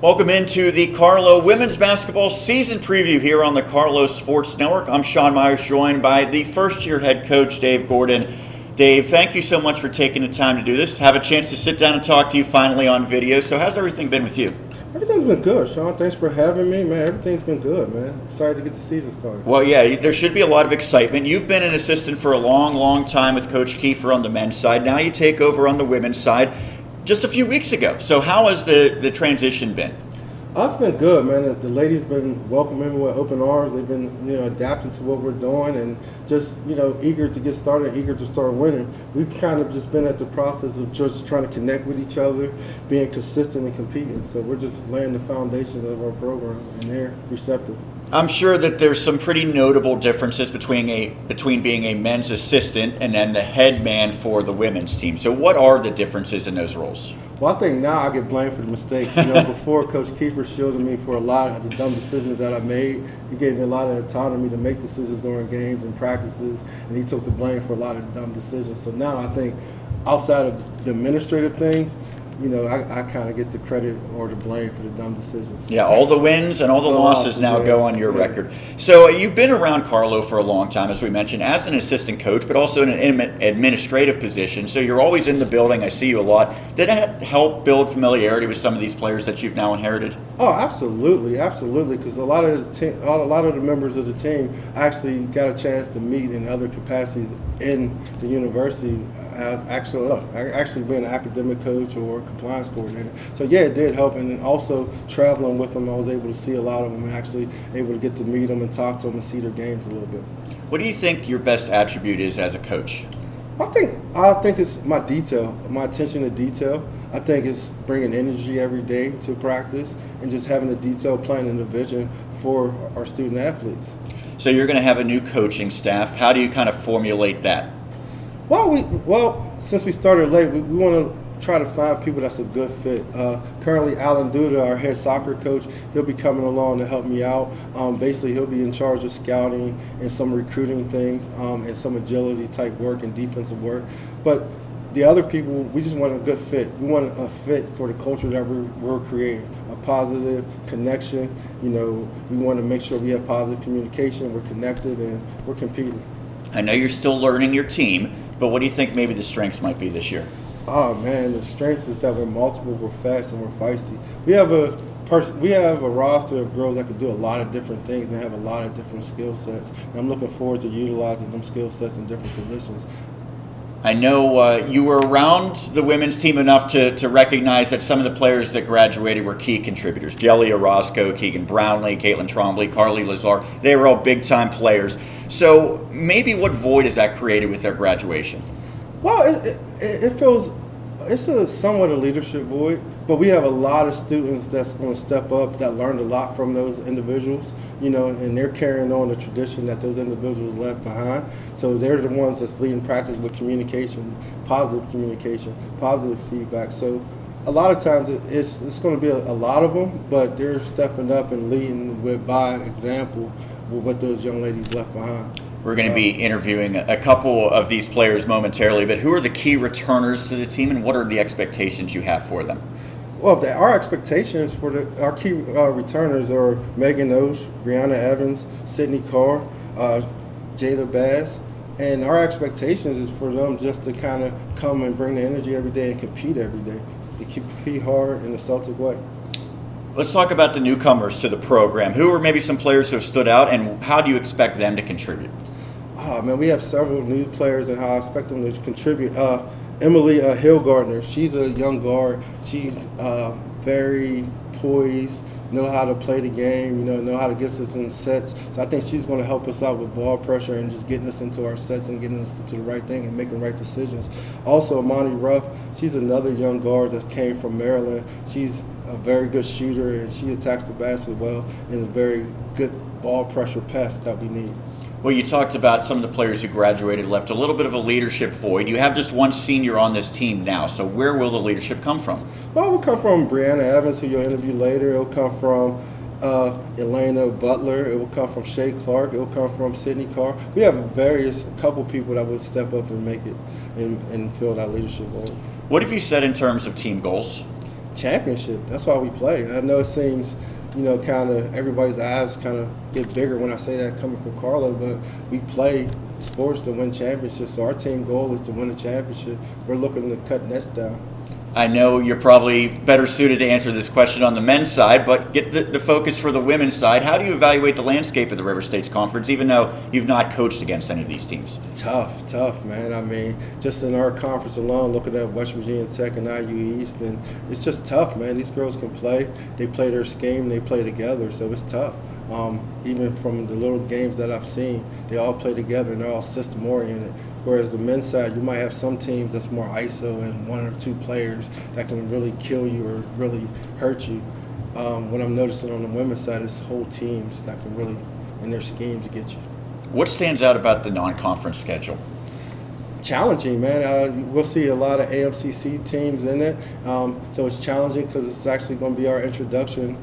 Welcome into the Carlow women's basketball season preview here on the Carlow Sports Network. I'm Sean Meyers, joined by the first-year head coach, Dave Gordon. Dave, thank you so much for taking the time to do this. Have a chance to sit down and talk to you finally on video. So how's everything been with you? Everything's been good, Sean. Thanks for having me, man. Everything's been good, man. Excited to get the season started. Well, yeah, there should be a lot of excitement. You've been an assistant for a long time with Coach Kiefer on the men's side. Now you take over on the women's side just a few weeks ago. So how has the transition been? It's been good, man. The ladies been welcoming me with open arms. They've been, adapting to what we're doing and just, eager to get started, eager to start winning. We've kind of just been at the process of just trying to connect with each other, being consistent and competing. So we're just laying the foundation of our program, and they're receptive. I'm sure that there's some pretty notable differences between being a men's assistant and then the head man for the women's team. So what are the differences in those roles? Well, I think now I get blamed for the mistakes. Before Coach Kiefer shielded me for a lot of the dumb decisions that I made. He gave me a lot of autonomy to make decisions during games and practices, and he took the blame for a lot of the dumb decisions. So now I think outside of the administrative things, I kind of get the credit or the blame for the dumb decisions. Yeah, all the wins and all the losses now go on your record. So you've been around Carlow for a long time, as we mentioned, as an assistant coach, but also in an administrative position. So you're always in the building. I see you a lot. Did that help build familiarity with some of these players that you've now inherited? Oh, absolutely. Because a lot of the members of the team actually got a chance to meet in other capacities in the university as actually being an academic coach or compliance coordinator. So yeah, it did help, and then also traveling with them, I was able to see a lot of them and actually able to get to meet them and talk to them and see their games a little bit. What do you think your best attribute is as a coach? I think it's my detail, my attention to detail. I think it's bringing energy every day to practice and just having a detailed plan and a vision for our student athletes. So you're going to have a new coaching staff. How do you kind of formulate that? Well, since we started late, we want to try to find people that's a good fit. Currently, Alan Duda, our head soccer coach, he'll be coming along to help me out. Basically, he'll be in charge of scouting and some recruiting things and some agility type work and defensive work. But the other people, we just want a good fit. We want a fit for the culture that we're creating, a positive connection. We want to make sure we have positive communication, we're connected, and we're competing. I know you're still learning your team, but what do you think maybe the strengths might be this year? Oh man, the strengths is that we're multiple, we're fast, and we're feisty. We have a roster of girls that could do a lot of different things and have a lot of different skill sets. And I'm looking forward to utilizing them skill sets in different positions. I know you were around the women's team enough to recognize that some of the players that graduated were key contributors. Jelly Orozco, Keegan Brownlee, Caitlin Trombley, Carly Lazar. They were all big-time players. So maybe what void has that created with their graduation? Well, it feels it's somewhat a leadership void, but we have a lot of students that's going to step up that learned a lot from those individuals, and they're carrying on the tradition that those individuals left behind. So they're the ones that's leading practice with communication, positive feedback. So a lot of times it's going to be a lot of them, but they're stepping up and leading by example with what those young ladies left behind. We're going to be interviewing a couple of these players momentarily, but who are the key returners to the team, and what are the expectations you have for them? Well, our expectations for our key returners are Megan Ost, Bri Evans, Sydney Carr, Jada Bass, and our expectations is for them just to kind of come and bring the energy every day and compete every day. To compete hard in the Celtic way. Let's talk about the newcomers to the program. Who are maybe some players who have stood out, and how do you expect them to contribute? Oh, man, we have several new players and how I expect them to contribute. Emily Hillgardner, she's a young guard. She's very poised, know how to play the game, know how to get us in sets. So I think she's going to help us out with ball pressure and just getting us into our sets and getting us to the right thing and making right decisions. Also, Amani Ruff, she's another young guard that came from Maryland. She's a very good shooter, and she attacks the basket well and a very good ball pressure pass that we need. Well, you talked about some of the players who graduated left a little bit of a leadership void. You have just one senior on this team now, so where will the leadership come from? Well, it will come from Bri Evans, who you'll interview later. It will come from Elena Butler. It will come from Shay Clark. It will come from Sydney Carr. We have a couple people that would step up and make it and fill that leadership role. What have you said in terms of team goals? championship. That's why we play. I know it seems, kind of everybody's eyes kind of get bigger when I say that coming from Carlow, but we play sports to win championships. So our team goal is to win a championship. We're looking to cut nets down. I know you're probably better suited to answer this question on the men's side, but get the focus for the women's side. How do you evaluate the landscape of the River States Conference, even though you've not coached against any of these teams? Tough, man. I mean, just in our conference alone, looking at West Virginia Tech and IU East, and it's just tough, man. These girls can play. They play their scheme. They play together, so it's tough. Even from the little games that I've seen, they all play together and they're all system-oriented. Whereas the men's side, you might have some teams that's more ISO and one or two players that can really kill you or really hurt you. What I'm noticing on the women's side is whole teams that can really, in their schemes, get you. What stands out about the non-conference schedule? Challenging, man. We'll see a lot of AMCC teams in it. So it's challenging because it's actually going to be our introduction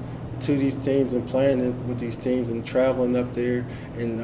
to these teams and playing with these teams and traveling up there and,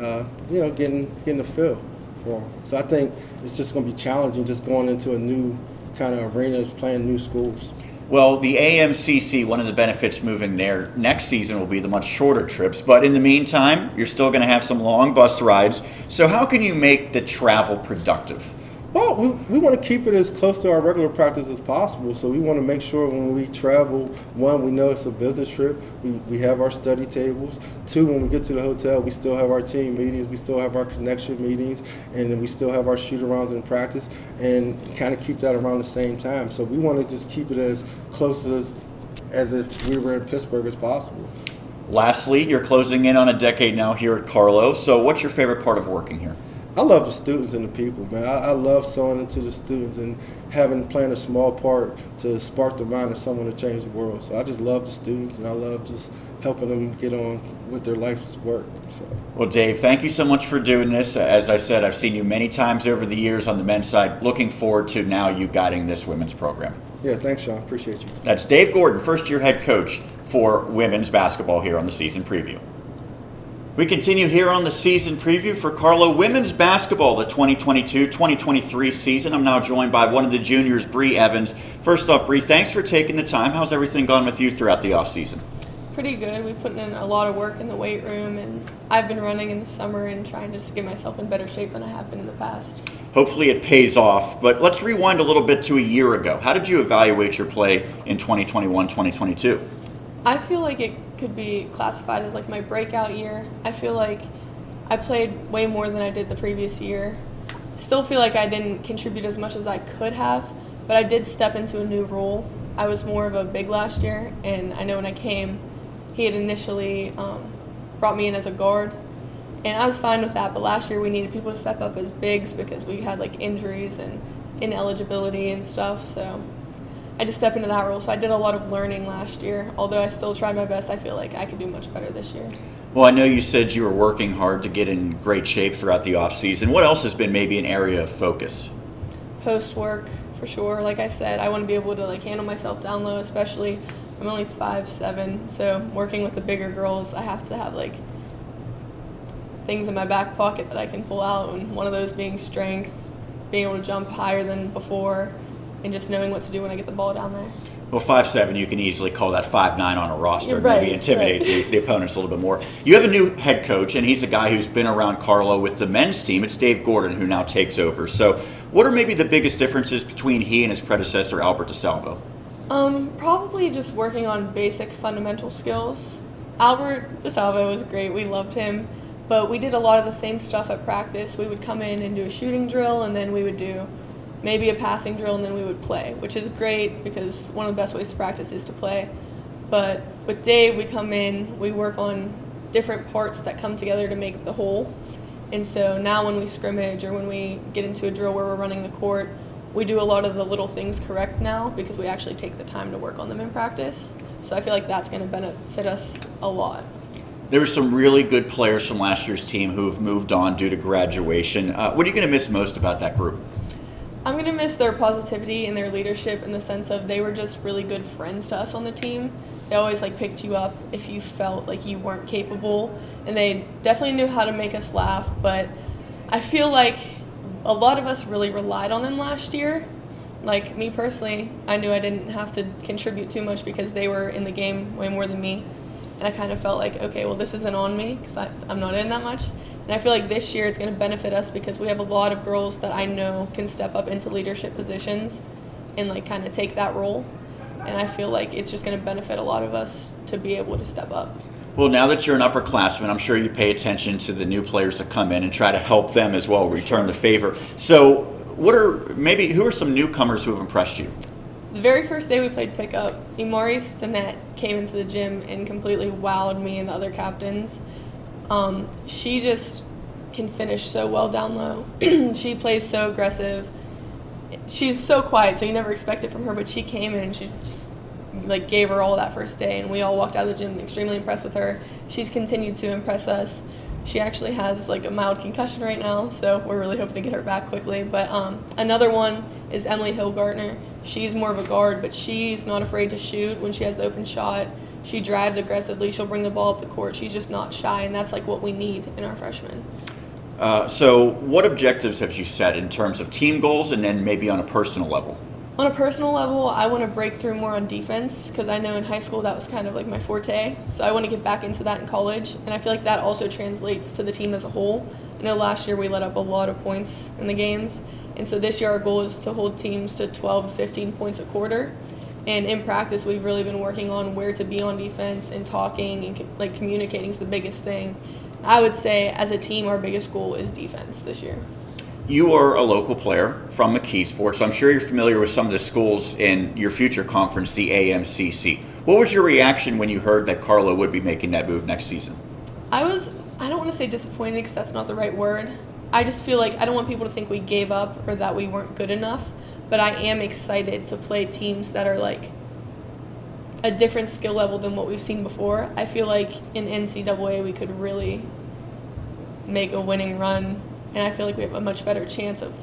getting the feel for them. So I think it's just going to be challenging just going into a new kind of arena, playing new schools. Well, the AMCC, one of the benefits moving there next season will be the much shorter trips. But in the meantime, you're still going to have some long bus rides. So how can you make the travel productive? Well, we want to keep it as close to our regular practice as possible. So we want to make sure when we travel, one, we know it's a business trip. We have our study tables. Two, when we get to the hotel, we still have our team meetings. We still have our connection meetings. And then we still have our shoot-arounds in practice and kind of keep that around the same time. So we want to just keep it as close as if we were in Pittsburgh as possible. Lastly, you're closing in on a decade now here at Carlow. So what's your favorite part of working here? I love the students and the people, man. I love sewing into the students and playing a small part to spark the mind of someone to change the world. So I just love the students, and I love just helping them get on with their life's work. So. Well, Dave, thank you so much for doing this. As I said, I've seen you many times over the years on the men's side. Looking forward to now you guiding this women's program. Yeah, thanks, Sean. Appreciate you. That's Dave Gordon, first-year head coach for women's basketball here on the season preview. We continue here on the season preview for Carlow women's basketball, the 2022-2023 season. I'm now joined by one of the juniors, Bri Evans. First off, Bri, thanks for taking the time. How's everything gone with you throughout the offseason? Pretty good. We put in a lot of work in the weight room, and I've been running in the summer and trying to just get myself in better shape than I have been in the past. Hopefully it pays off, but let's rewind a little bit to a year ago. How did you evaluate your play in 2021-2022? I feel like it could be classified as like my breakout year. I feel like I played way more than I did the previous year. I still feel like I didn't contribute as much as I could have, but I did step into a new role. I was more of a big last year, and I know when I came, he had initially brought me in as a guard, and I was fine with that, but last year we needed people to step up as bigs because we had like injuries and ineligibility and stuff, so I just stepped into that role. So I did a lot of learning last year. Although I still tried my best, I feel like I could do much better this year. Well, I know you said you were working hard to get in great shape throughout the offseason. What else has been maybe an area of focus? Post work, for sure. Like I said, I want to be able to like handle myself down low, especially I'm only 5'7", so working with the bigger girls, I have to have like things in my back pocket that I can pull out, and one of those being strength, being able to jump higher than before, and just knowing what to do when I get the ball down there. Well, 5'7", you can easily call that 5'9" on a roster and Right, maybe intimidate the opponents a little bit more. You have a new head coach, and he's a guy who's been around Carlow with the men's team. It's Dave Gordon who now takes over. So what are maybe the biggest differences between he and his predecessor, Albert DeSalvo? Probably just working on basic fundamental skills. Albert DeSalvo was great. We loved him. But we did a lot of the same stuff at practice. We would come in and do a shooting drill, and then we would do maybe a passing drill, and then we would play, which is great because one of the best ways to practice is to play. But with Dave, we come in, we work on different parts that come together to make the whole. And so now when we scrimmage or when we get into a drill where we're running the court, we do a lot of the little things correct now because we actually take the time to work on them in practice. So I feel like that's going to benefit us a lot. There were some really good players from last year's team who have moved on due to graduation. What are you going to miss most about that group? I'm going to miss their positivity and their leadership in the sense of they were just really good friends to us on the team. They always picked you up if you felt like you weren't capable, and they definitely knew how to make us laugh, but I feel like a lot of us really relied on them last year, Like, me personally, I knew I didn't have to contribute too much because they were in the game way more than me. And I kind of felt like, okay, well, this isn't on me because I'm not in that much. And I feel like this year it's going to benefit us because we have a lot of girls that I know can step up into leadership positions and, like, kind of take that role. And I feel like it's just going to benefit a lot of us to be able to step up. Well, now that you're an upperclassman, I'm sure you pay attention to the new players that come in and try to help them as well, return the favor. So who are some newcomers who have impressed you? The very first day we played pickup, Imari Stinnett came into the gym and completely wowed me and the other captains. She just can finish so well down low. She plays so aggressive. She's so quiet, so you never expect it from her, but she came in and she just gave her all that first day, and we all walked out of the gym extremely impressed with her. She's continued to impress us. She actually has a mild concussion right now, so we're really hoping to get her back quickly. But another one is Emily Hillgartner. She's more of a guard, but she's not afraid to shoot when she has the open shot. She drives aggressively. She'll bring the ball up the court. She's just not shy, and that's what we need in our freshmen. So what objectives have you set in terms of team goals and then maybe on a personal level? On a personal level, I want to break through more on defense because I know in high school that was kind of my forte. So I want to get back into that in college, and I feel like that also translates to the team as a whole. I know last year we let up a lot of points in the games, and so this year our goal is to hold teams to 12 to 15 points a quarter. And in practice, we've really been working on where to be on defense and talking and communicating is the biggest thing. I would say as a team, our biggest goal is defense this year. You are a local player from McKee Sports, so I'm sure you're familiar with some of the schools in your future conference, the AMCC. What was your reaction when you heard that Carlow would be making that move next season? I don't want to say disappointed because that's not the right word. I just feel like I don't want people to think we gave up or that we weren't good enough, but I am excited to play teams that are a different skill level than what we've seen before. I feel like in NCAA we could really make a winning run, and I feel like we have a much better chance of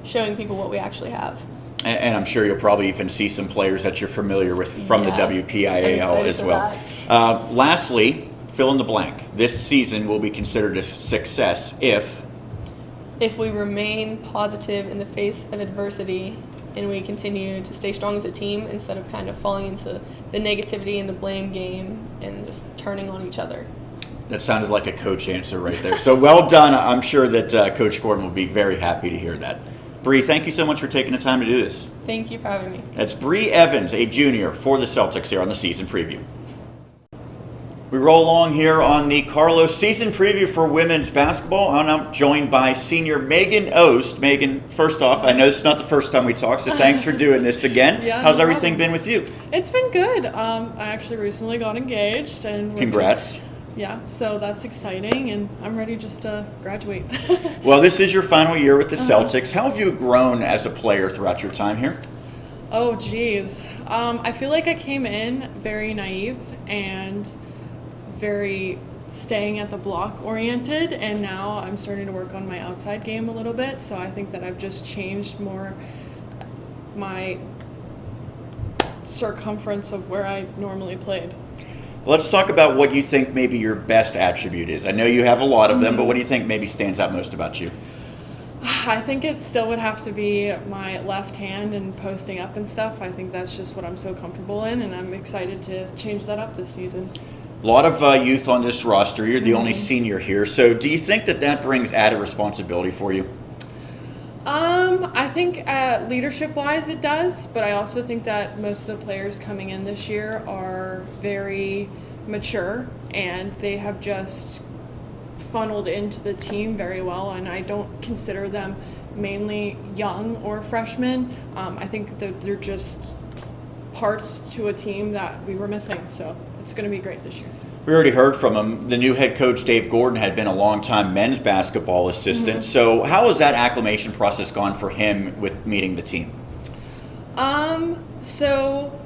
showing people what we actually have. And I'm sure you'll probably even see some players that you're familiar with from the WPIAL as well. Lastly, fill in the blank. This season will be considered a success if we remain positive in the face of adversity and we continue to stay strong as a team instead of kind of falling into the negativity and the blame game and just turning on each other. That sounded like a coach answer right there. So well done. I'm sure that Coach Gordon will be very happy to hear that. Bree, thank you so much for taking the time to do this. Thank you for having me. That's Bri Evans, a junior for the Celtics here on the season preview. We roll along here on the Carlow season preview for women's basketball, and I'm joined by senior Megan Ost. Megan, first off, I know it's not the first time we talk, so thanks for doing this again. Yeah, How's no everything problem. been with you? It's been good. I actually recently got engaged, and Congrats. Yeah, so that's exciting, and I'm ready just to graduate. Well, this is your final year with the Celtics. How have you grown as a player throughout your time here? Oh, geez. I feel like I came in very naive and very staying at the block oriented, and now I'm starting to work on my outside game a little bit, so I think that I've just changed more my circumference of where I normally played. Let's talk about what you think maybe your best attribute is. I know you have a lot of them, but what do you think maybe stands out most about you? I think it still would have to be my left hand and posting up and stuff. I think that's just what I'm so comfortable in, and I'm excited to change that up this season. A lot of youth on this roster. You're the only senior here. So do you think that brings added responsibility for you? I think leadership-wise it does, but I also think that most of the players coming in this year are very mature, and they have just funneled into the team very well, and I don't consider them mainly young or freshmen. I think that they're just parts to a team that we were missing, so it's going to be great this year. We already heard from him. The new head coach, Dave Gordon, had been a long-time men's basketball assistant. So how has that acclimation process gone for him with meeting the team? So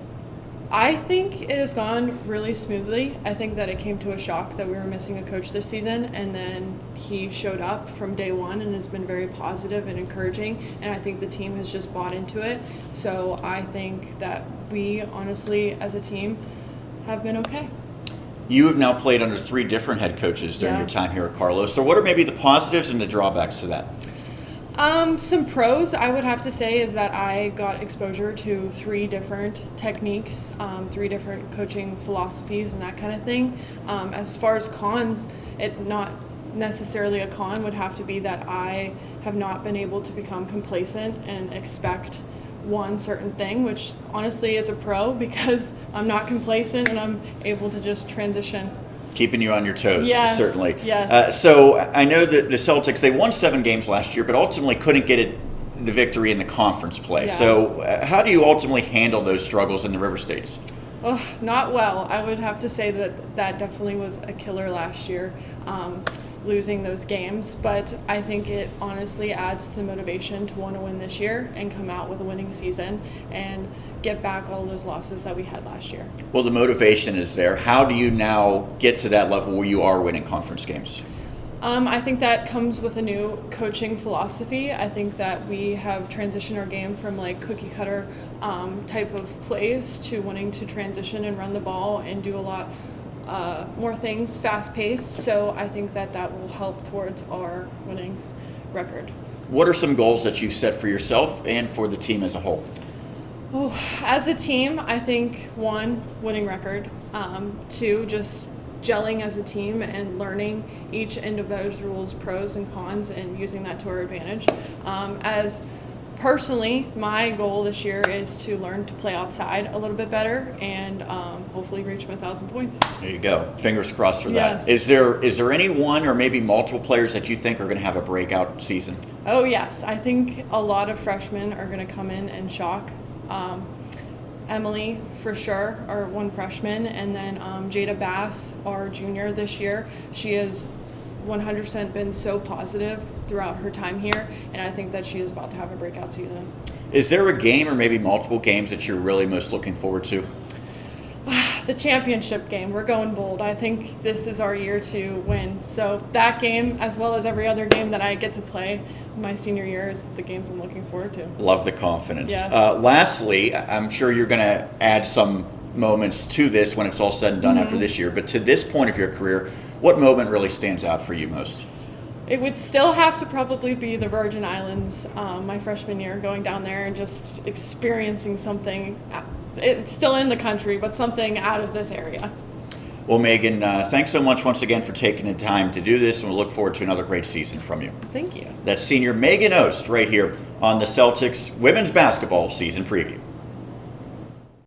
I think it has gone really smoothly. I think that it came to a shock that we were missing a coach this season, and then he showed up from day one and has been very positive and encouraging, and I think the team has just bought into it. So I think that we, honestly, as a team, have been okay. You have now played under 3 different head coaches during your time here at Carlow. So what are maybe the positives and the drawbacks to that? Some pros I would have to say is that I got exposure to 3 different techniques, 3 different coaching philosophies and that kind of thing. As far as cons, it not necessarily a con would have to be that I have not been able to become complacent and expect one certain thing, which honestly is a pro because I'm not complacent and I'm able to just transition. Keeping you on your toes, Yes, certainly. yes. So I know that the Celtics, they won 7 games last year, but ultimately couldn't get the victory in the conference play. Yeah. So how do you ultimately handle those struggles in the River States? Oh, not well. I would have to say that definitely was a killer last year, losing those games. But I think it honestly adds to the motivation to want to win this year and come out with a winning season and get back all those losses that we had last year. Well, the motivation is there. How do you now get to that level where you are winning conference games? I think that comes with a new coaching philosophy. I think that we have transitioned our game from like cookie cutter type of plays to wanting to transition and run the ball and do a lot more things fast paced. So I think that will help towards our winning record. What are some goals that you've set for yourself and for the team as a whole? Oh, as a team, I think 1, winning record. 2, just gelling as a team and learning each individual's pros and cons and using that to our advantage. As personally, my goal this year is to learn to play outside a little bit better and hopefully reach my 1,000 points. There you go. Fingers crossed for that. Yes. Is there any one or maybe multiple players that you think are going to have a breakout season? Oh, yes. I think a lot of freshmen are going to come in and shock. Emily, for sure, our one freshman, and then Jada Bass, our junior this year. She has 100% been so positive throughout her time here, and I think that she is about to have a breakout season. Is there a game or maybe multiple games that you're really most looking forward to? The championship game. We're going bold. I think this is our year to win. So that game, as well as every other game that I get to play my senior year, is the games I'm looking forward to. Love the confidence. Yes. Lastly, I'm sure you're going to add some moments to this when it's all said and done after this year, but to this point of your career, what moment really stands out for you most? It would still have to probably be the Virgin Islands, my freshman year, going down there and just experiencing something. It's still in the country, but something out of this area. Well, Megan, thanks so much once again for taking the time to do this, and we'll look forward to another great season from you. Thank you. That's senior Megan Ost right here on the Celtics Women's Basketball Season Preview.